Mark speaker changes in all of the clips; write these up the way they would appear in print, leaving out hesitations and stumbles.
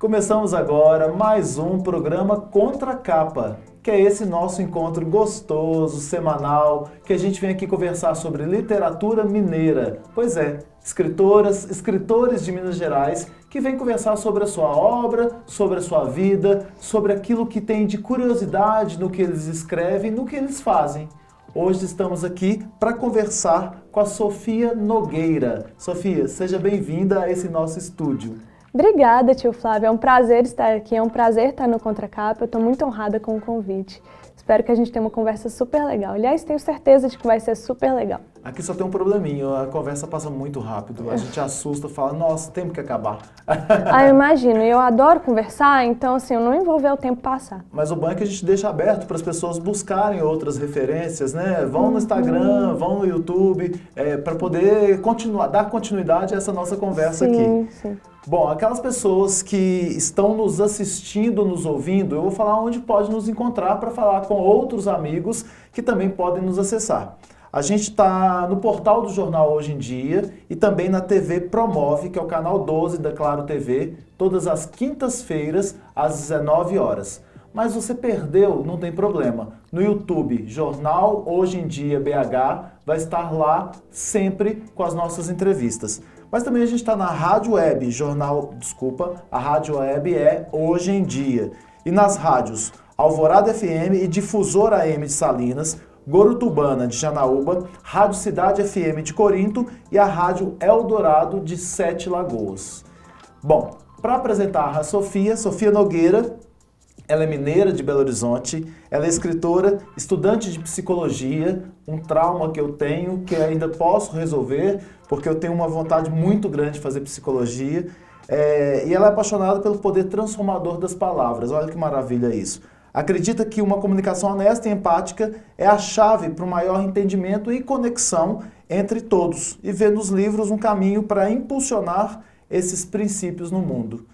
Speaker 1: Começamos agora mais um programa Contra a Capa, que é esse nosso encontro gostoso, semanal, que a gente vem aqui conversar sobre literatura mineira. Pois é, escritoras, escritores de Minas Gerais que vêm conversar sobre a sua obra, sobre a sua vida, sobre aquilo que tem de curiosidade no que eles escrevem, no que eles fazem. Hoje estamos aqui para conversar com a Sofia Nogueira. Sofia, seja bem-vinda a esse nosso estúdio.
Speaker 2: Obrigada, tio Flávio. É um prazer estar aqui, é um prazer estar no Contra a Capa. Eu estou muito honrada com o convite. Espero que a gente tenha uma conversa super legal. Aliás, tenho certeza de que vai ser super legal.
Speaker 1: Aqui só tem um probleminha, a conversa passa muito rápido. A gente assusta, fala, nossa, temos que acabar.
Speaker 2: Eu imagino. E eu adoro conversar, então assim, eu não envolver o tempo passar.
Speaker 1: Mas o bom é que a gente deixa aberto para as pessoas buscarem outras referências, né? Vão no Instagram, vão no YouTube, para poder dar continuidade a essa nossa conversa aqui.
Speaker 2: Sim.
Speaker 1: Bom, aquelas pessoas que estão nos assistindo, nos ouvindo, eu vou falar onde pode nos encontrar para falar com outros amigos que também podem nos acessar. A gente está no portal do Jornal Hoje em Dia e também na TV Promove, que é o canal 12 da Claro TV, todas as quintas-feiras, às 19 horas. Mas você perdeu, não tem problema. No YouTube, Jornal Hoje em Dia BH, vai estar lá sempre com as nossas entrevistas. Mas também a gente está na Rádio Web, a Rádio Web é Hoje em Dia. E nas rádios Alvorada FM e Difusora AM de Salinas, Gorutubana de Janaúba, Rádio Cidade FM de Corinto e a Rádio Eldorado de Sete Lagoas. Bom, para apresentar a Sofia Nogueira, ela é mineira de Belo Horizonte, ela é escritora, estudante de psicologia, um trauma que eu tenho, que ainda posso resolver, porque eu tenho uma vontade muito grande de fazer psicologia, e ela é apaixonada pelo poder transformador das palavras. Olha que maravilha isso. Acredita que uma comunicação honesta e empática é a chave para o maior entendimento e conexão entre todos, e vê nos livros um caminho para impulsionar esses princípios no mundo.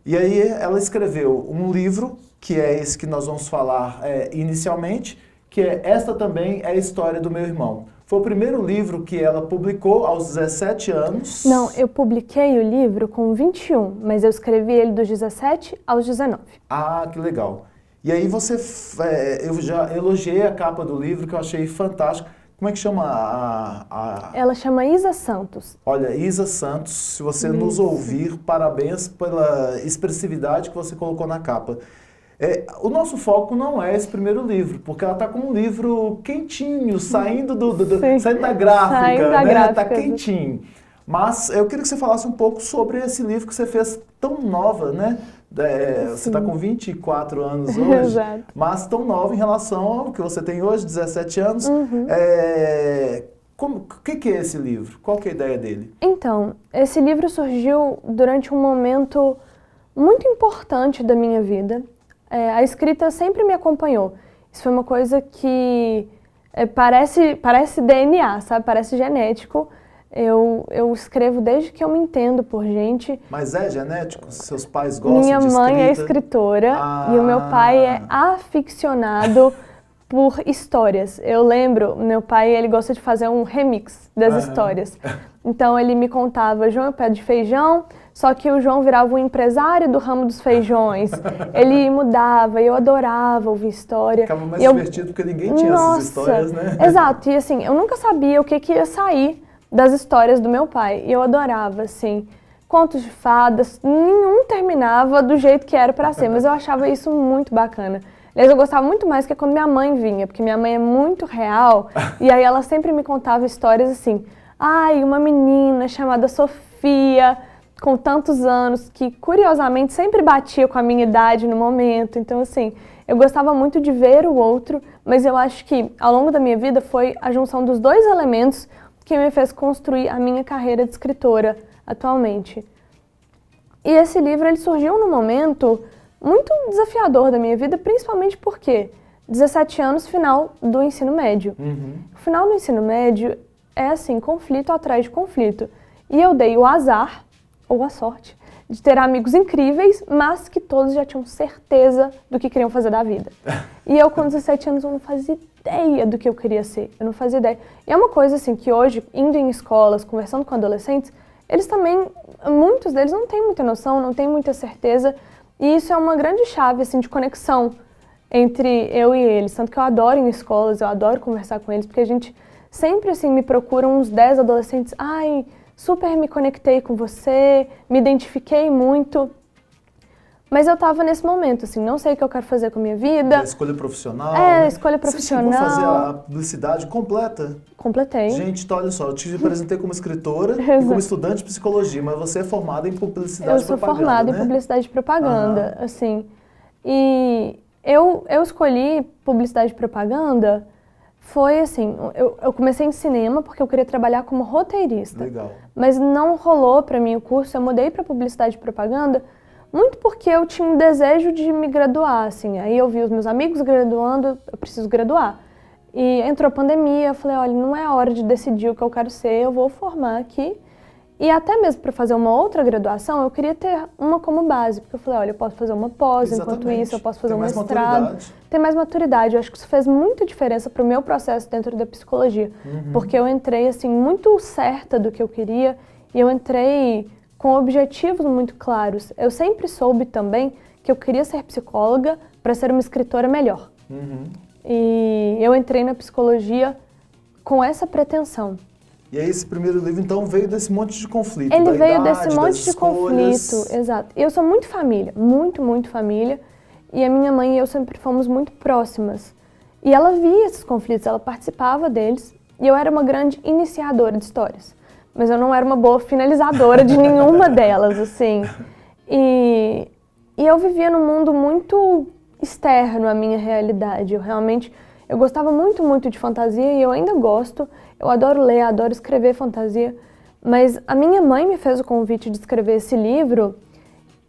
Speaker 1: E aí ela escreveu um livro, que é esse que nós vamos falar inicialmente, que é Esta Também é a História do Meu Irmão. Foi o primeiro livro que ela publicou aos 17 anos.
Speaker 2: Não, eu publiquei o livro com 21, mas eu escrevi ele dos 17 aos 19.
Speaker 1: Ah, que legal. E aí eu já elogiei a capa do livro, que eu achei fantástica. Como é que chama
Speaker 2: Ela chama Isa Santos.
Speaker 1: Olha, Isa Santos, se você nos ouvir, parabéns pela expressividade que você colocou na capa. O nosso foco não é esse primeiro livro, porque ela está com um livro quentinho, saindo da gráfica, né? Está quentinho. Mas eu queria que você falasse um pouco sobre esse livro que você fez tão nova, né? Você está com 24 anos hoje,
Speaker 2: Exato.
Speaker 1: mas tão nova em relação ao que você tem hoje, 17 anos. O que é esse livro? Qual que é a ideia dele?
Speaker 2: Então, esse livro surgiu durante um momento muito importante da minha vida. A escrita sempre me acompanhou. Isso foi uma coisa que parece DNA, sabe? Parece genético. Eu escrevo desde que eu me entendo por gente.
Speaker 1: Mas é genético? Seus pais gostam de escrita?
Speaker 2: Minha mãe é escritora e o meu pai é aficionado por histórias. Eu lembro, meu pai ele gosta de fazer um remix das histórias. Então ele me contava, João é pé de feijão, só que o João virava um empresário do ramo dos feijões. Ele mudava e eu adorava ouvir história.
Speaker 1: Ficava mais divertido porque ninguém tinha essas histórias, né?
Speaker 2: Exato, e assim, eu nunca sabia o que ia sair das histórias do meu pai. E eu adorava, assim, contos de fadas, nenhum terminava do jeito que era pra ser, mas eu achava isso muito bacana. Aliás, eu gostava muito mais que quando minha mãe vinha, porque minha mãe é muito real, e aí ela sempre me contava histórias assim, uma menina chamada Sofia, com tantos anos, que curiosamente sempre batia com a minha idade no momento. Então, assim, eu gostava muito de ver o outro, mas eu acho que ao longo da minha vida foi a junção dos dois elementos que me fez construir a minha carreira de escritora atualmente. E esse livro ele surgiu num momento muito desafiador da minha vida, principalmente porque 17 anos, final do ensino médio. O final do ensino médio é assim, conflito atrás de conflito. E eu dei o azar, ou a sorte, de ter amigos incríveis, mas que todos já tinham certeza do que queriam fazer da vida. E eu, com 17 anos, eu não fazia ideia do que eu queria ser. Eu não fazia ideia. E é uma coisa assim que hoje, indo em escolas, conversando com adolescentes, eles também, muitos deles não têm muita noção, não têm muita certeza, e isso é uma grande chave, assim, de conexão entre eu e eles. Tanto que eu adoro ir em escolas, eu adoro conversar com eles, porque a gente sempre, assim, me procura uns 10 adolescentes, ai, super me conectei com você, me identifiquei muito. Mas eu tava nesse momento, assim, não sei o que eu quero fazer com a minha vida.
Speaker 1: A escolha profissional.
Speaker 2: Escolha profissional.
Speaker 1: Você chegou a fazer a publicidade completa?
Speaker 2: Completei.
Speaker 1: Gente, então, olha só, eu te apresentei como escritora e como estudante de psicologia, mas você é formada em publicidade e propaganda,
Speaker 2: Eu sou formada em publicidade e propaganda, assim. E eu escolhi publicidade e propaganda, foi assim, eu comecei em cinema porque eu queria trabalhar como roteirista.
Speaker 1: Legal.
Speaker 2: Mas não rolou pra mim o curso, eu mudei pra publicidade e propaganda, muito porque eu tinha um desejo de me graduar, assim. Aí eu vi os meus amigos graduando, eu preciso graduar. E entrou a pandemia, eu falei, olha, não é a hora de decidir o que eu quero ser, eu vou formar aqui. E até mesmo para fazer uma outra graduação, eu queria ter uma como base, porque eu falei, olha, eu posso fazer uma pós, enquanto isso eu posso fazer um mestrado. Ter mais maturidade. Eu acho que isso fez muita diferença para o meu processo dentro da psicologia, porque eu entrei, assim, muito certa do que eu queria, e eu entrei com objetivos muito claros. Eu sempre soube também que eu queria ser psicóloga para ser uma escritora melhor. E eu entrei na psicologia com essa pretensão.
Speaker 1: E aí esse primeiro livro, então, veio desse monte de conflito.
Speaker 2: Ele veio desse monte de conflito, exato. Eu sou muito família, muito, muito família. E a minha mãe e eu sempre fomos muito próximas. E ela via esses conflitos, ela participava deles. E eu era uma grande iniciadora de histórias. Mas eu não era uma boa finalizadora de nenhuma delas, assim. E eu vivia num mundo muito externo à minha realidade. Eu gostava muito, muito de fantasia e eu ainda gosto. Eu adoro ler, adoro escrever fantasia. Mas a minha mãe me fez o convite de escrever esse livro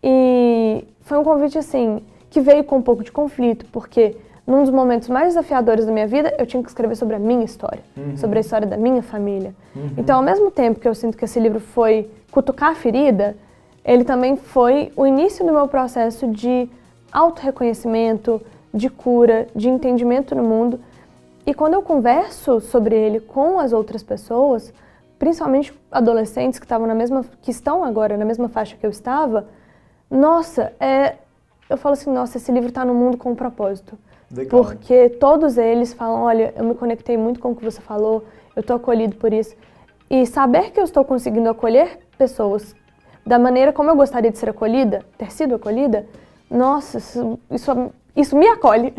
Speaker 2: e foi um convite, assim, que veio com um pouco de conflito, porque num dos momentos mais desafiadores da minha vida, eu tinha que escrever sobre a minha história, sobre a história da minha família. Então, ao mesmo tempo que eu sinto que esse livro foi cutucar a ferida, ele também foi o início do meu processo de autorreconhecimento, de cura, de entendimento no mundo. E quando eu converso sobre ele com as outras pessoas, principalmente adolescentes que estão agora na mesma faixa que eu estava, nossa, eu falo assim, nossa, esse livro está no mundo com um propósito. Legal. Porque todos eles falam, olha, eu me conectei muito com o que você falou, eu estou acolhido por isso. E saber que eu estou conseguindo acolher pessoas da maneira como eu gostaria de ser acolhida, ter sido acolhida, nossa, isso me acolhe.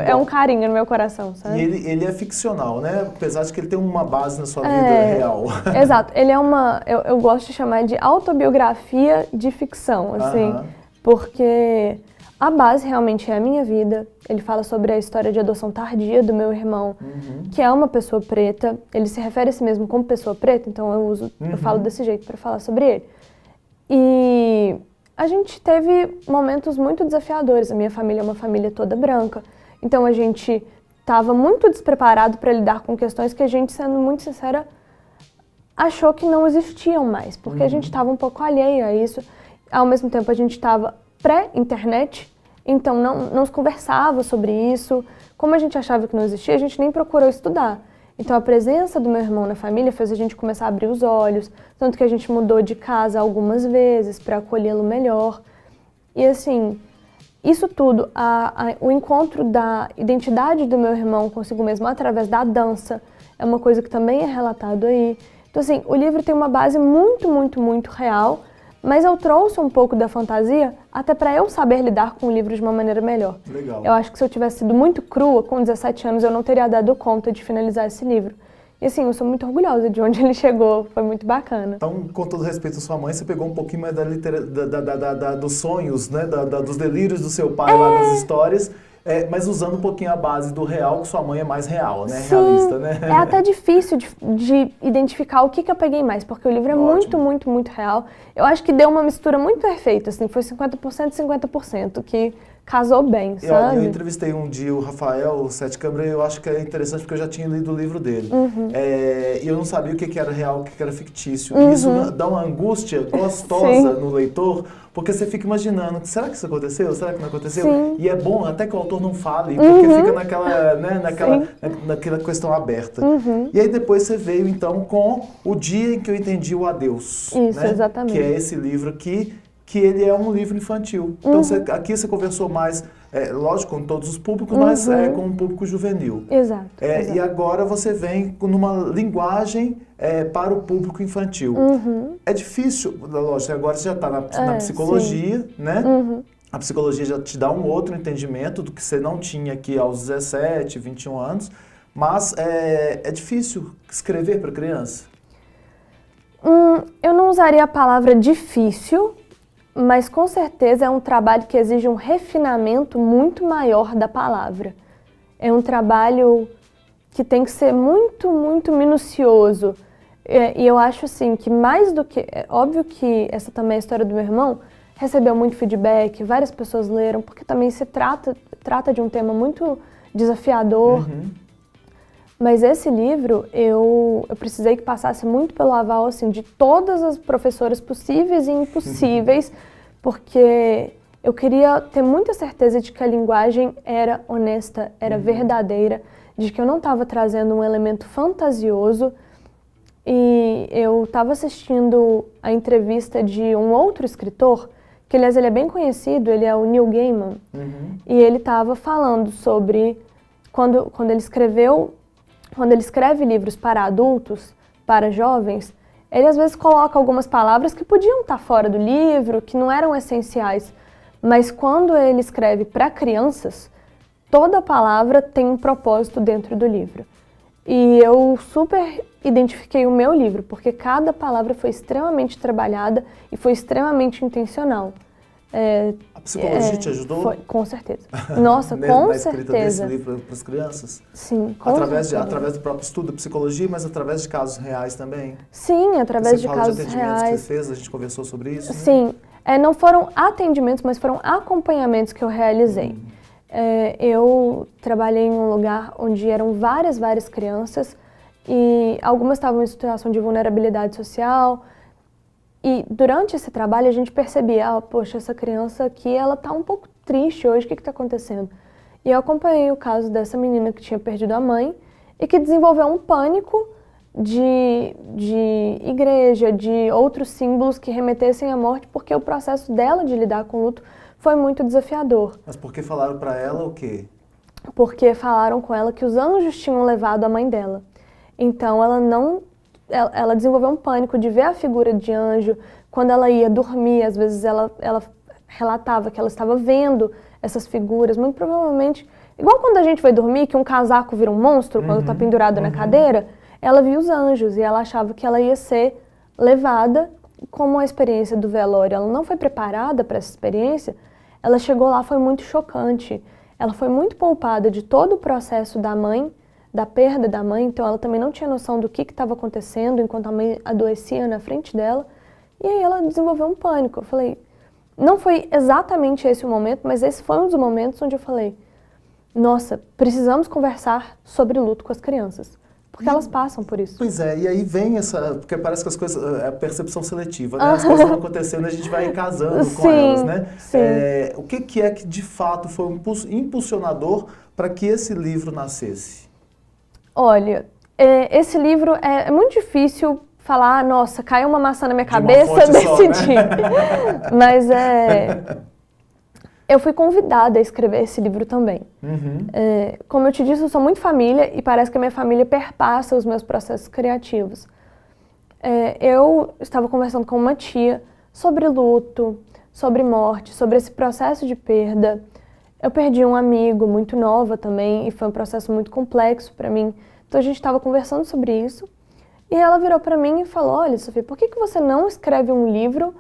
Speaker 2: É um carinho no meu coração, sabe?
Speaker 1: E ele é ficcional, né? Apesar de que ele tem uma base na sua vida real.
Speaker 2: Exato. Ele é eu gosto de chamar de autobiografia de ficção, assim. Porque a base realmente é a minha vida. Ele fala sobre a história de adoção tardia do meu irmão, que é uma pessoa preta. Ele se refere a si mesmo como pessoa preta, então eu falo desse jeito para falar sobre ele. E a gente teve momentos muito desafiadores. A minha família é uma família toda branca, então a gente estava muito despreparado para lidar com questões que a gente, sendo muito sincera, achou que não existiam mais, porque a gente estava um pouco alheio a isso. Ao mesmo tempo, a gente estava pré-internet, então não se conversava sobre isso. Como a gente achava que não existia, a gente nem procurou estudar. Então a presença do meu irmão na família fez a gente começar a abrir os olhos, tanto que a gente mudou de casa algumas vezes para acolhê-lo melhor. E assim, isso tudo, o encontro da identidade do meu irmão consigo mesmo através da dança, é uma coisa que também é relatado aí. Então assim, o livro tem uma base muito, muito, muito real, mas eu trouxe um pouco da fantasia até para eu saber lidar com o livro de uma maneira melhor.
Speaker 1: Legal.
Speaker 2: Eu acho que se eu tivesse sido muito crua, com 17 anos, eu não teria dado conta de finalizar esse livro. E assim, eu sou muito orgulhosa de onde ele chegou, foi muito bacana.
Speaker 1: Então, com todo respeito à sua mãe, você pegou um pouquinho mais dos sonhos, né? dos delírios do seu pai lá nas histórias, mas usando um pouquinho a base do real, que sua mãe é mais real, né?
Speaker 2: Sim, realista, né? É até difícil de identificar o que eu peguei mais, porque o livro é muito, muito, muito real. Eu acho que deu uma mistura muito perfeita, assim, foi 50% e 50%, que casou bem, sabe?
Speaker 1: Eu entrevistei um dia o Rafael Sete Câmara e eu acho que é interessante porque eu já tinha lido o livro dele. E eu não sabia o que era real, o que era fictício. E isso dá uma angústia gostosa no leitor, porque você fica imaginando, será que isso aconteceu? Será que não aconteceu?
Speaker 2: Sim.
Speaker 1: E é bom até que o autor não fale, porque fica naquela, né, naquela questão aberta. E aí depois você veio então com O Dia em que eu Entendi o Adeus.
Speaker 2: Isso,
Speaker 1: né?
Speaker 2: exatamente.
Speaker 1: Que é esse livro aqui, que ele é um livro infantil. Então aqui você conversou mais, lógico, com todos os públicos, mas com um público juvenil.
Speaker 2: Exato,
Speaker 1: E agora você vem numa linguagem para o público infantil. É difícil, lógico, agora você já está na psicologia, né? A psicologia já te dá um outro entendimento do que você não tinha aqui aos 17, 21 anos, mas é difícil escrever para criança?
Speaker 2: Eu não usaria a palavra difícil, mas com certeza é um trabalho que exige um refinamento muito maior da palavra. É um trabalho que tem que ser muito, muito minucioso. E eu acho assim que mais do que... É óbvio que essa também é a história do meu irmão, recebeu muito feedback, várias pessoas leram, porque também se trata de um tema muito desafiador. Mas esse livro, eu precisei que passasse muito pelo aval assim, de todas as professoras possíveis e impossíveis, porque eu queria ter muita certeza de que a linguagem era honesta, era verdadeira, de que eu não estava trazendo um elemento fantasioso. E eu estava assistindo a entrevista de um outro escritor, que aliás ele é bem conhecido, ele é o Neil Gaiman, e ele estava falando sobre quando ele escreve livros para adultos, para jovens, ele às vezes coloca algumas palavras que podiam estar fora do livro, que não eram essenciais, mas quando ele escreve para crianças, toda palavra tem um propósito dentro do livro. E eu super identifiquei o meu livro, porque cada palavra foi extremamente trabalhada e foi extremamente intencional.
Speaker 1: A psicologia te ajudou?
Speaker 2: Foi, com certeza. Nossa, com
Speaker 1: na escrita
Speaker 2: certeza.
Speaker 1: desse livro para as crianças?
Speaker 2: Sim, com certeza.
Speaker 1: Através do próprio estudo da psicologia, mas através de casos reais também?
Speaker 2: Sim, através de casos
Speaker 1: reais. Você fala de atendimentos que você fez, a gente conversou sobre isso, né?
Speaker 2: Sim, não foram atendimentos, mas foram acompanhamentos que eu realizei. Eu trabalhei em um lugar onde eram várias crianças e algumas estavam em situação de vulnerabilidade social. E durante esse trabalho a gente percebia, poxa, essa criança aqui, ela tá um pouco triste hoje, o que está acontecendo? E eu acompanhei o caso dessa menina que tinha perdido a mãe e que desenvolveu um pânico de igreja, de outros símbolos que remetessem à morte, porque o processo dela de lidar com o luto foi muito desafiador.
Speaker 1: Mas por que falaram para ela o quê?
Speaker 2: Porque falaram com ela que os anjos tinham levado a mãe dela. Então ela desenvolveu um pânico de ver a figura de anjo. Quando ela ia dormir, às vezes ela relatava que ela estava vendo essas figuras, muito provavelmente, igual quando a gente vai dormir, que um casaco vira um monstro quando está pendurado na cadeira, ela viu os anjos e ela achava que ela ia ser levada como a experiência do velório. Ela não foi preparada para essa experiência, ela chegou lá, foi muito chocante. Ela foi muito poupada de todo o processo da mãe, da perda da mãe, então ela também não tinha noção do que estava acontecendo enquanto a mãe adoecia na frente dela. E aí ela desenvolveu um pânico. Eu falei, não foi exatamente esse o momento, mas esse foi um dos momentos onde eu falei, nossa, precisamos conversar sobre luto com as crianças, porque elas passam por isso.
Speaker 1: Pois é, e aí vem porque parece que as coisas, é a percepção seletiva, né? As coisas vão acontecendo e a gente vai casando com elas, né?
Speaker 2: Sim.
Speaker 1: O que é que de fato foi um impulsionador para que esse livro nascesse?
Speaker 2: Olha, esse livro é muito difícil falar, nossa, caiu uma maçã na minha cabeça, decidi. Né? Mas eu fui convidada a escrever esse livro também. Como eu te disse, eu sou muito família e parece que a minha família perpassa os meus processos criativos. Eu estava conversando com uma tia sobre luto, sobre morte, sobre esse processo de perda. Eu perdi um amigo muito nova também e foi um processo muito complexo para mim. Então a gente estava conversando sobre isso e ela virou para mim e falou, olha, Sofia, por que você não escreve um livro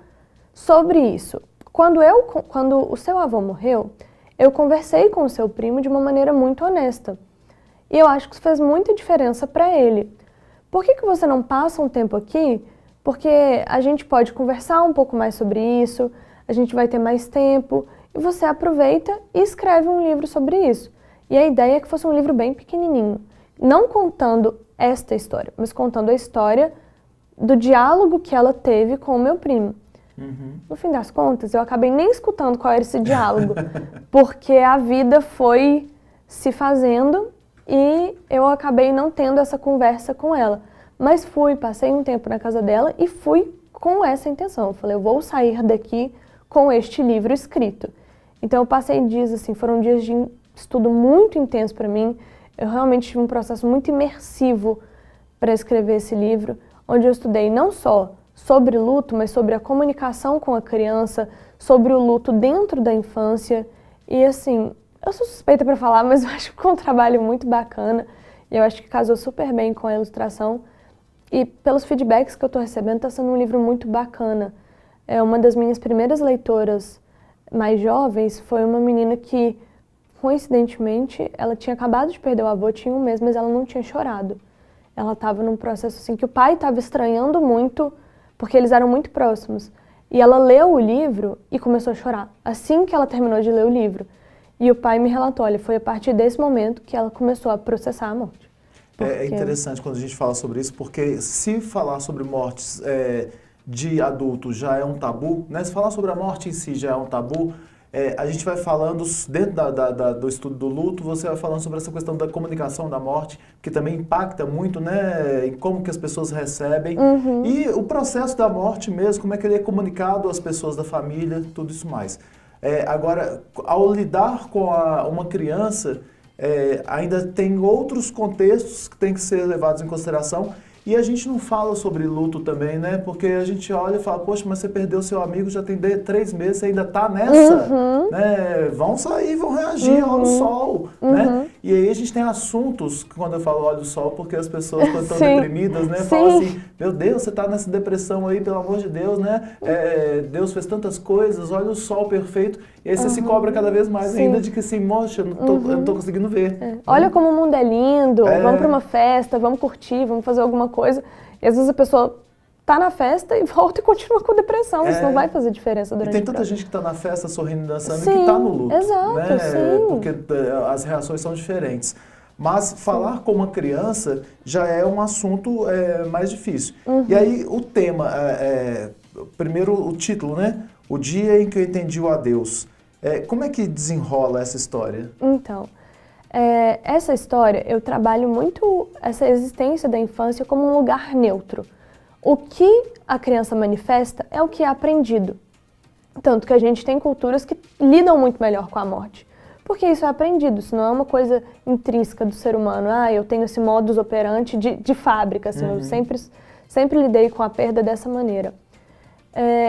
Speaker 2: sobre isso? Quando o seu avô morreu, eu conversei com o seu primo de uma maneira muito honesta. E eu acho que isso fez muita diferença para ele. Por que você não passa um tempo aqui? Porque a gente pode conversar um pouco mais sobre isso, a gente vai ter mais tempo e você aproveita e escreve um livro sobre isso. E a ideia é que fosse um livro bem pequenininho, não contando esta história, mas contando a história do diálogo que ela teve com o meu primo. No fim das contas, eu acabei nem escutando qual era esse diálogo, porque a vida foi se fazendo e eu acabei não tendo essa conversa com ela. Mas passei um tempo na casa dela e fui com essa intenção. Eu falei, eu vou sair daqui com este livro escrito. Então eu passei dias, assim, foram dias de estudo muito intenso para mim. Eu realmente tive um processo muito imersivo para escrever esse livro, onde eu estudei não só sobre luto, mas sobre a comunicação com a criança, sobre o luto dentro da infância. E assim, eu sou suspeita para falar, mas eu acho que ficou um trabalho muito bacana. E eu acho que casou super bem com a ilustração. E pelos feedbacks que eu estou recebendo, está sendo um livro muito bacana. Uma das minhas primeiras leitoras mais jovens foi uma menina que, coincidentemente, ela tinha acabado de perder o avô, tinha um mês, mas ela não tinha chorado. Ela estava num processo assim que o pai estava estranhando muito, porque eles eram muito próximos. E ela leu o livro e começou a chorar, assim que ela terminou de ler o livro. E o pai me relatou, olha, foi a partir desse momento que ela começou a processar a morte.
Speaker 1: É interessante quando a gente fala sobre isso, porque se falar sobre mortes de adulto já é um tabu, né? Se falar sobre a morte em si já é um tabu, a gente vai falando, dentro do estudo do luto, você vai falando sobre essa questão da comunicação da morte, que também impacta muito, né, em como que as pessoas recebem, e o processo da morte mesmo, como é que ele é comunicado às pessoas da família, tudo isso mais. Agora, ao lidar com uma criança, ainda tem outros contextos que têm que ser levados em consideração. E a gente não fala sobre luto também, né? Porque a gente olha e fala, poxa, mas você perdeu seu amigo, já tem 3 meses, você ainda tá nessa, né? Vão sair, vão reagir, olha o sol, né? E aí a gente tem assuntos, quando eu falo olha o sol, porque as pessoas quando estão deprimidas, né? Falam assim, meu Deus, você tá nessa depressão aí, pelo amor de Deus, né? Deus fez tantas coisas, olha o sol perfeito. E aí você se cobra cada vez mais ainda de que assim, moxa, eu não tô conseguindo ver.
Speaker 2: Olha como o mundo é lindo, vamos para uma festa, vamos curtir, vamos fazer alguma coisa. E às vezes a pessoa tá na festa e volta e continua com depressão. Isso não vai fazer diferença durante o
Speaker 1: processo. E tem tanta gente que tá na festa sorrindo e dançando e que tá no luto.
Speaker 2: Exato,
Speaker 1: né?
Speaker 2: sim.
Speaker 1: Porque as reações são diferentes. Mas falar com uma criança já é um assunto mais difícil. E aí o tema, primeiro o título, né? O dia em que eu entendi o adeus. Como é que desenrola essa história?
Speaker 2: Então, essa história, eu trabalho muito essa existência da infância como um lugar neutro. O que a criança manifesta é o que é aprendido. Tanto que a gente tem culturas que lidam muito melhor com a morte. Porque isso é aprendido, isso não é uma coisa intrínseca do ser humano. Eu tenho esse modus operandi de fábrica, assim, eu sempre lidei com a perda dessa maneira.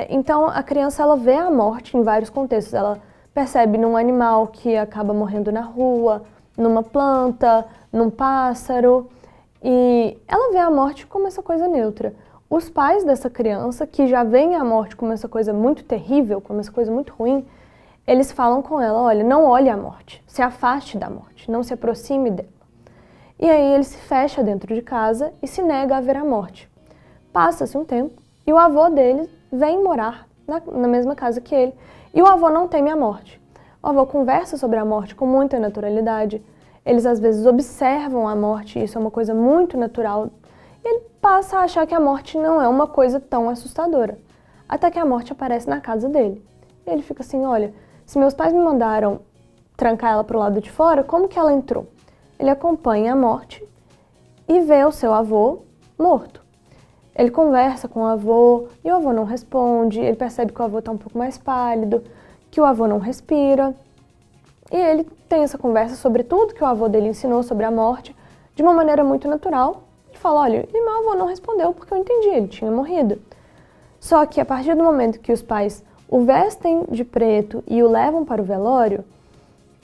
Speaker 2: Então, a criança ela vê a morte em vários contextos. Ela percebe num animal que acaba morrendo na rua, numa planta, num pássaro. E ela vê a morte como essa coisa neutra. Os pais dessa criança, que já veem a morte como essa coisa muito terrível, como essa coisa muito ruim, eles falam com ela, olha, não olhe a morte, se afaste da morte, não se aproxime dela. E aí ele se fecha dentro de casa e se nega a ver a morte. Passa-se um tempo e o avô dele vem morar na mesma casa que ele. E o avô não teme a morte. O avô conversa sobre a morte com muita naturalidade. Eles às vezes observam a morte, e isso é uma coisa muito natural. E ele passa a achar que a morte não é uma coisa tão assustadora. Até que a morte aparece na casa dele. E ele fica assim, olha, se meus pais me mandaram trancar ela para o lado de fora, como que ela entrou? Ele acompanha a morte e vê o seu avô morto. Ele conversa com o avô e o avô não responde, ele percebe que o avô está um pouco mais pálido, que o avô não respira. E ele tem essa conversa sobre tudo que o avô dele ensinou sobre a morte, de uma maneira muito natural. Ele fala, olha, e meu avô não respondeu porque eu entendi, ele tinha morrido. Só que a partir do momento que os pais o vestem de preto e o levam para o velório,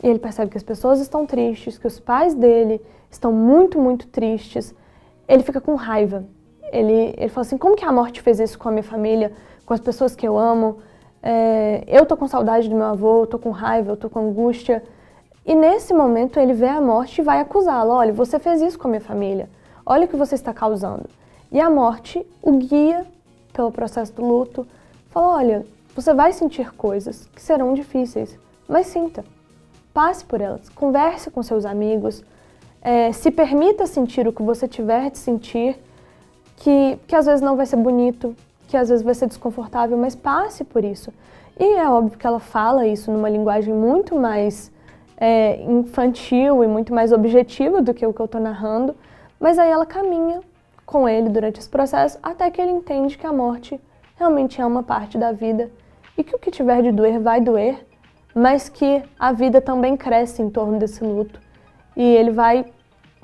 Speaker 2: e ele percebe que as pessoas estão tristes, que os pais dele estão muito, muito tristes, ele fica com raiva. Ele fala assim, como que a morte fez isso com a minha família, com as pessoas que eu amo? Eu tô com saudade do meu avô, eu tô com raiva, eu tô com angústia. E nesse momento ele vê a morte e vai acusá-lo. Olha, você fez isso com a minha família. Olha o que você está causando. E a morte o guia pelo processo do luto. Fala, olha, você vai sentir coisas que serão difíceis, mas sinta. Passe por elas, converse com seus amigos, se permita sentir o que você tiver de sentir, que às vezes não vai ser bonito, que às vezes vai ser desconfortável, mas passe por isso. E é óbvio que ela fala isso numa linguagem muito mais infantil e muito mais objetiva do que o que eu estou narrando, mas aí ela caminha com ele durante esse processo até que ele entende que a morte realmente é uma parte da vida e que o que tiver de doer vai doer, mas que a vida também cresce em torno desse luto e ele vai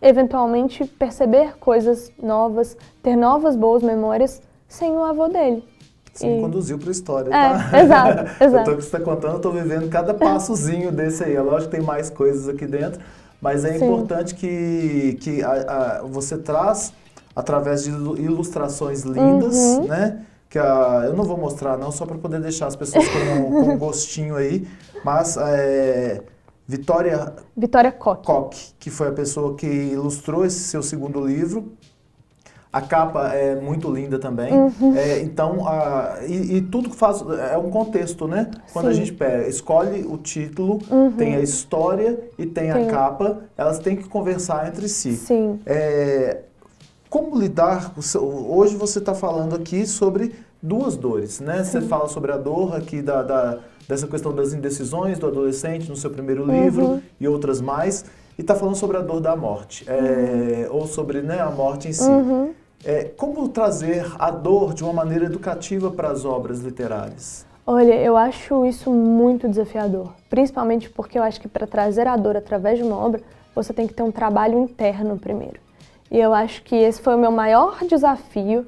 Speaker 2: eventualmente perceber coisas novas, ter novas boas memórias sem o avô dele.
Speaker 1: Você me conduziu para a história, tá?
Speaker 2: Exato.
Speaker 1: O que você está contando, eu estou vivendo cada passozinho desse aí. É lógico que tem mais coisas aqui dentro, mas é importante que você traz, através de ilustrações lindas, né? Que eu não vou mostrar não, só para poder deixar as pessoas com um gostinho aí, mas Vitória Koch, que foi a pessoa que ilustrou esse seu segundo livro. A capa é muito linda também. Então, e tudo que faz é um contexto, né? Quando a gente escolhe o título, tem a história e tem a capa, elas têm que conversar entre si.
Speaker 2: Sim.
Speaker 1: Como lidar? Hoje você está falando aqui sobre duas dores, né? Você fala sobre a dor aqui dessa questão das indecisões do adolescente no seu primeiro livro e outras mais, e está falando sobre a dor da morte, ou sobre, né, a morte em si. Como trazer a dor de uma maneira educativa para as obras literárias?
Speaker 2: Olha, eu acho isso muito desafiador, principalmente porque eu acho que para trazer a dor através de uma obra, você tem que ter um trabalho interno primeiro. E eu acho que esse foi o meu maior desafio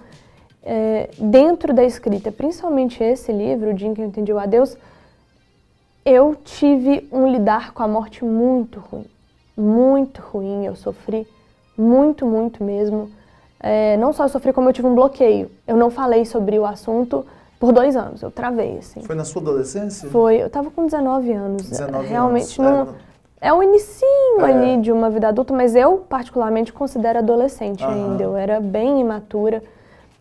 Speaker 2: dentro da escrita, principalmente esse livro, O Dia em que eu Entendi o Adeus. Eu tive um lidar com a morte muito ruim, eu sofri muito mesmo. Não só eu sofri, como eu tive um bloqueio. Eu não falei sobre o assunto por 2 anos, eu travei, assim.
Speaker 1: Foi na sua adolescência?
Speaker 2: Foi, eu estava com 19 anos.
Speaker 1: 19
Speaker 2: realmente
Speaker 1: anos.
Speaker 2: É o inicinho ali de uma vida adulta, mas eu particularmente considero adolescente ainda. Eu era bem imatura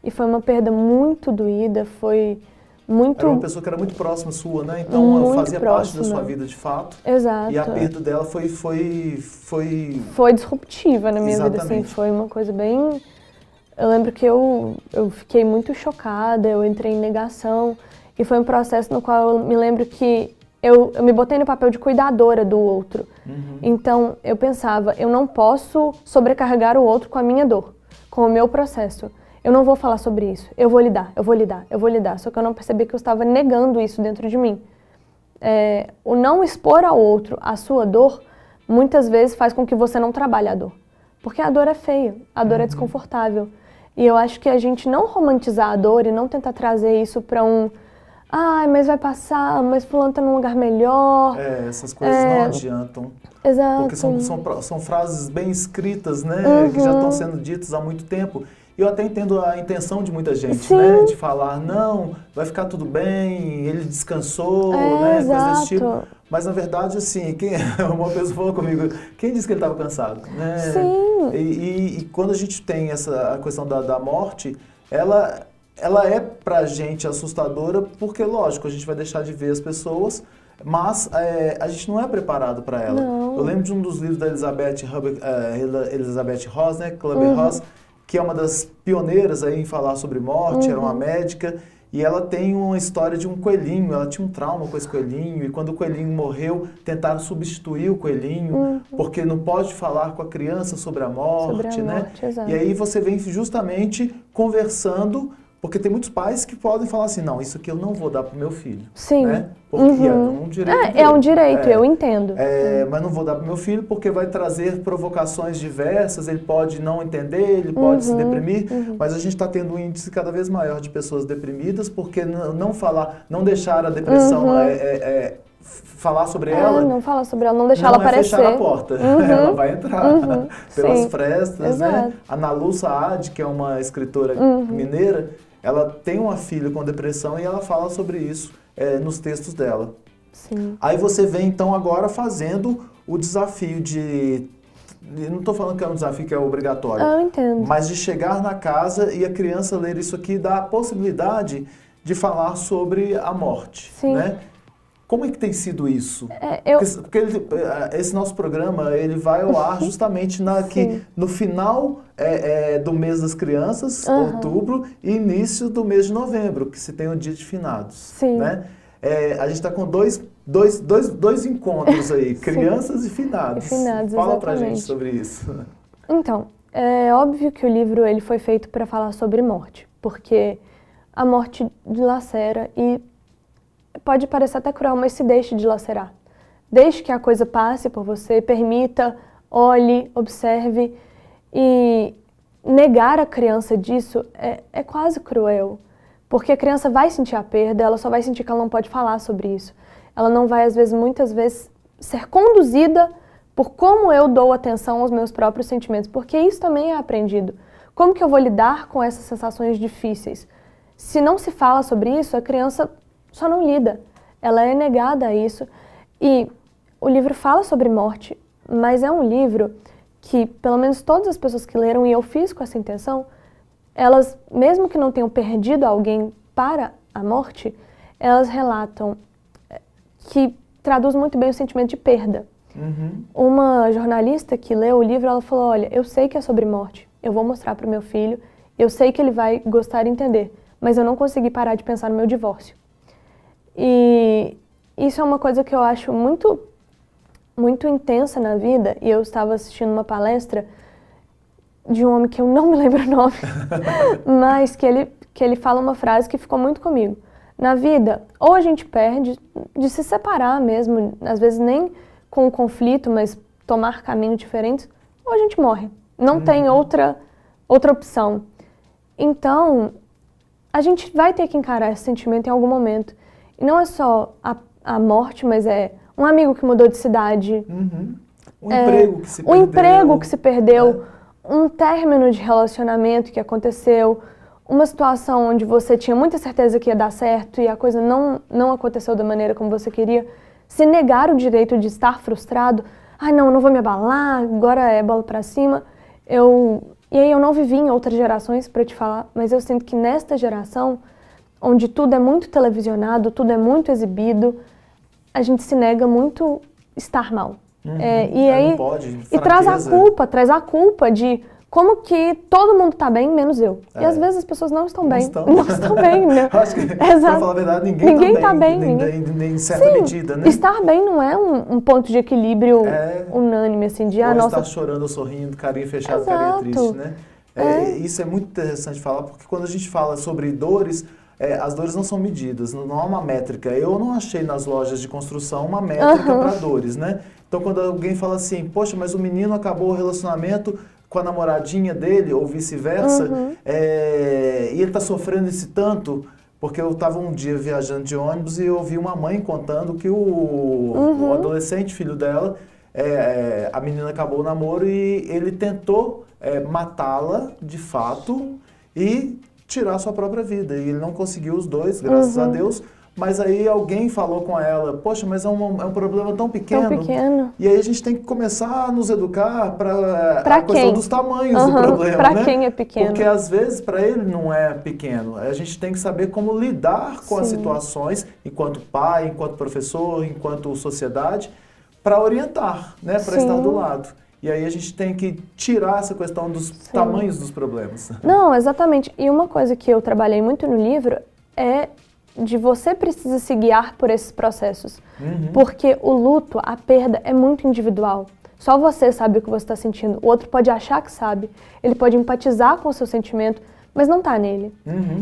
Speaker 2: e foi uma perda muito doída, foi muito...
Speaker 1: Era uma pessoa que era muito próxima sua, né? Então fazia parte da sua vida de fato.
Speaker 2: Exato.
Speaker 1: E a perda dela foi
Speaker 2: disruptiva na minha vida, assim. Foi uma coisa bem... Eu lembro que eu fiquei muito chocada, eu entrei em negação e foi um processo no qual eu me lembro que eu me botei no papel de cuidadora do outro. Então, eu pensava, eu não posso sobrecarregar o outro com a minha dor, com o meu processo. Eu não vou falar sobre isso, eu vou lidar. Só que eu não percebi que eu estava negando isso dentro de mim. O não expor ao outro a sua dor, muitas vezes faz com que você não trabalhe a dor. Porque a dor é feia, a dor é desconfortável. E eu acho que a gente não romantizar a dor e não tentar trazer isso para mas vai passar, mas fulano tá num lugar melhor.
Speaker 1: Essas coisas não adiantam.
Speaker 2: Exato.
Speaker 1: Porque são frases bem escritas, né? Que já estão sendo ditas há muito tempo. E eu até entendo a intenção de muita gente, né? De falar, não, vai ficar tudo bem, ele descansou, né?
Speaker 2: Exato.
Speaker 1: Coisa desse tipo. Mas, na verdade, assim, uma pessoa falou comigo, quem disse que ele estava cansado? Né?
Speaker 2: Sim.
Speaker 1: E quando a gente tem a questão da morte, ela é pra gente assustadora porque, lógico, a gente vai deixar de ver as pessoas, mas a gente não é preparado para ela.
Speaker 2: Não.
Speaker 1: Eu lembro de um dos livros da Elizabeth Ross, né, Kübler-Ross, que é uma das pioneiras aí em falar sobre morte, era uma médica, e ela tem uma história de um coelhinho, ela tinha um trauma com esse coelhinho, e quando o coelhinho morreu, tentaram substituir o coelhinho, porque não pode falar com a criança sobre a morte, né?
Speaker 2: Exato.
Speaker 1: E aí você vem justamente conversando, porque tem muitos pais que podem falar assim, não, isso aqui eu não vou dar pro meu filho.
Speaker 2: Sim.
Speaker 1: Né? Porque é um direito dele.
Speaker 2: É um direito, eu entendo.
Speaker 1: Mas não vou dar pro meu filho porque vai trazer provocações diversas, ele pode não entender, ele pode se deprimir, mas a gente está tendo um índice cada vez maior de pessoas deprimidas porque não deixar a depressão falar sobre ela.
Speaker 2: Não falar sobre ela, não deixar ela aparecer.
Speaker 1: Não é fechar a porta, ela vai entrar pelas frestas,
Speaker 2: Exato.
Speaker 1: né? A Nalu Saad, que é uma escritora mineira, ela tem uma filha com depressão e ela fala sobre isso nos textos dela.
Speaker 2: Sim.
Speaker 1: Aí você vem então agora fazendo o desafio eu não estou falando que é um desafio que é obrigatório,
Speaker 2: Eu entendo.
Speaker 1: mas de chegar na casa e a criança ler isso aqui dá a possibilidade de falar sobre a morte,
Speaker 2: Sim.
Speaker 1: né? Como é que tem sido isso?
Speaker 2: Eu...
Speaker 1: Porque esse nosso programa ele vai ao ar justamente no final do mês das crianças, outubro, e início do mês de novembro, que se tem o Dia de Finados.
Speaker 2: Sim.
Speaker 1: Né? A gente está com dois encontros aí, crianças e finados. Fala pra gente sobre isso.
Speaker 2: Então, é óbvio que o livro ele foi feito para falar sobre morte, porque a morte dilacera e pode parecer até cruel, mas se deixe dilacerar. Deixe que a coisa passe por você, permita, olhe, observe, e negar a criança disso é quase cruel, porque a criança vai sentir a perda, ela só vai sentir que ela não pode falar sobre isso. Ela não vai, muitas vezes, ser conduzida por como eu dou atenção aos meus próprios sentimentos, porque isso também é aprendido. Como que eu vou lidar com essas sensações difíceis? Se não se fala sobre isso, a criança só não lida. Ela é negada a isso. E o livro fala sobre morte, mas é um livro que, pelo menos todas as pessoas que leram, e eu fiz com essa intenção, elas, mesmo que não tenham perdido alguém para a morte, elas relatam que traduz muito bem o sentimento de perda. Uma jornalista que leu o livro, ela falou, olha, eu sei que é sobre morte, eu vou mostrar para o meu filho, eu sei que ele vai gostar e entender, mas eu não consegui parar de pensar no meu divórcio. E isso é uma coisa que eu acho muito, muito intensa na vida, e eu estava assistindo uma palestra de um homem que eu não me lembro o nome, mas que ele fala uma frase que ficou muito comigo. Na vida, ou a gente perde de se separar mesmo, às vezes nem com o conflito, mas tomar caminhos diferentes, ou a gente morre. Não tem outra opção. Então, a gente vai ter que encarar esse sentimento em algum momento. E não é só a morte, mas é um amigo que mudou de cidade.
Speaker 1: Emprego que se perdeu.
Speaker 2: Um emprego que se perdeu, um término de relacionamento que aconteceu, uma situação onde você tinha muita certeza que ia dar certo e a coisa não aconteceu da maneira como você queria. Se negar o direito de estar frustrado, não vou me abalar, agora é bola pra cima. E aí eu não vivi em outras gerações, para te falar, mas eu sinto que nesta geração, onde tudo é muito televisionado, tudo é muito exibido, a gente se nega muito estar mal. E aí
Speaker 1: não pode,
Speaker 2: e traz a culpa de como que todo mundo está bem, menos eu. E às vezes as pessoas não estão bem. Não estão bem, né?
Speaker 1: Acho que, pra falar a verdade, ninguém tá bem. Nem em certa medida, né?
Speaker 2: Estar bem não é um ponto de equilíbrio unânime, assim, de
Speaker 1: estar chorando ou sorrindo, carinha fechada, carinha triste, né? Isso é muito interessante falar, porque quando a gente fala sobre dores, as dores não são medidas, não há uma métrica. Eu não achei nas lojas de construção uma métrica para dores, né? Então, quando alguém fala assim, poxa, mas o menino acabou o relacionamento com a namoradinha dele, ou vice-versa, e ele está sofrendo esse tanto, porque eu estava um dia viajando de ônibus e eu ouvi uma mãe contando que o adolescente, filho dela, a menina acabou o namoro e ele tentou matá-la, de fato, e tirar a sua própria vida. E ele não conseguiu os dois, graças a Deus. Mas aí alguém falou com ela, poxa, mas é um problema tão pequeno.
Speaker 2: Tão pequeno.
Speaker 1: E aí a gente tem que começar a nos educar para a questão dos tamanhos do problema,
Speaker 2: Para
Speaker 1: né?
Speaker 2: quem é pequeno.
Speaker 1: Porque às vezes para ele não é pequeno. A gente tem que saber como lidar com as situações, enquanto pai, enquanto professor, enquanto sociedade, para orientar, né? Para estar do lado. E aí a gente tem que tirar essa questão dos tamanhos dos problemas.
Speaker 2: Não, exatamente. E uma coisa que eu trabalhei muito no livro é de você precisa se guiar por esses processos. Porque o luto, a perda, é muito individual. Só você sabe o que você está sentindo. O outro pode achar que sabe. Ele pode empatizar com o seu sentimento, mas não está nele.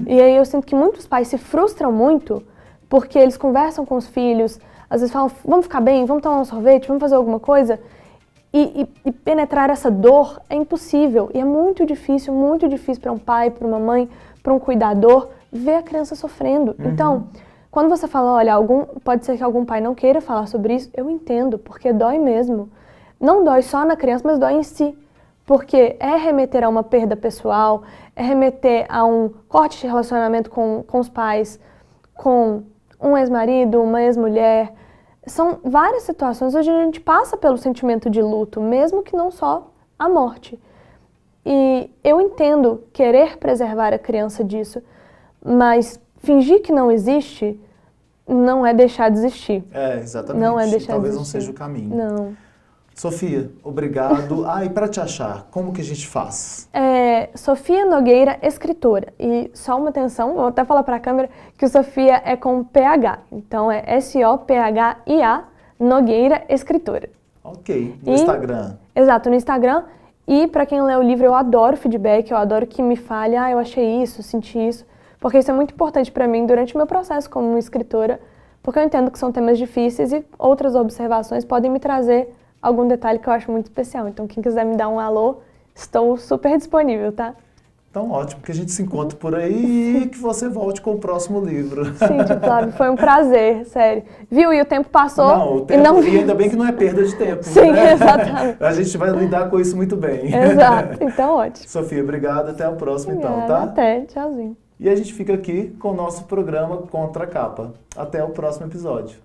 Speaker 2: E aí eu sinto que muitos pais se frustram muito porque eles conversam com os filhos, às vezes falam, vamos ficar bem, vamos tomar um sorvete, vamos fazer alguma coisa. E penetrar essa dor é impossível. E é muito difícil para um pai, para uma mãe, para um cuidador, ver a criança sofrendo. Então, quando você fala, olha, pode ser que algum pai não queira falar sobre isso, eu entendo, porque dói mesmo. Não dói só na criança, mas dói em si. Porque é remeter a uma perda pessoal, é remeter a um corte de relacionamento com os pais, com um ex-marido, uma ex-mulher. São várias situações onde a gente passa pelo sentimento de luto, mesmo que não só a morte. E eu entendo querer preservar a criança disso, mas fingir que não existe não é deixar de existir.
Speaker 1: Exatamente.
Speaker 2: Não é deixar
Speaker 1: Talvez
Speaker 2: de
Speaker 1: não
Speaker 2: existir.
Speaker 1: seja o caminho.
Speaker 2: Não.
Speaker 1: Sofia, obrigado. E para te achar, como que a gente faz?
Speaker 2: Sofia Nogueira, escritora. E só uma atenção, vou até falar para a câmera que o Sofia é com PH. Então é SOPHIA Nogueira, escritora.
Speaker 1: Ok. No Instagram.
Speaker 2: Exato, no Instagram. E para quem lê o livro, eu adoro feedback, eu adoro que me fale, eu achei isso, senti isso. Porque isso é muito importante para mim durante o meu processo como escritora, porque eu entendo que são temas difíceis e outras observações podem me trazer algum detalhe que eu acho muito especial. Então, quem quiser me dar um alô, estou super disponível, tá?
Speaker 1: Então, ótimo que a gente se encontre por aí e que você volte com o próximo livro.
Speaker 2: Sim, Flávio, foi um prazer, sério. Viu? E o tempo passou
Speaker 1: Não, o tempo,
Speaker 2: e não...
Speaker 1: E ainda bem que não é perda de tempo.
Speaker 2: Sim,
Speaker 1: né?
Speaker 2: exatamente.
Speaker 1: A gente vai lidar com isso muito bem.
Speaker 2: Exato, então ótimo.
Speaker 1: Sofia, obrigado. Até o próximo,
Speaker 2: Obrigada,
Speaker 1: então, tá?
Speaker 2: Até, tchauzinho.
Speaker 1: E a gente fica aqui com o nosso programa Contra a Capa. Até o próximo episódio.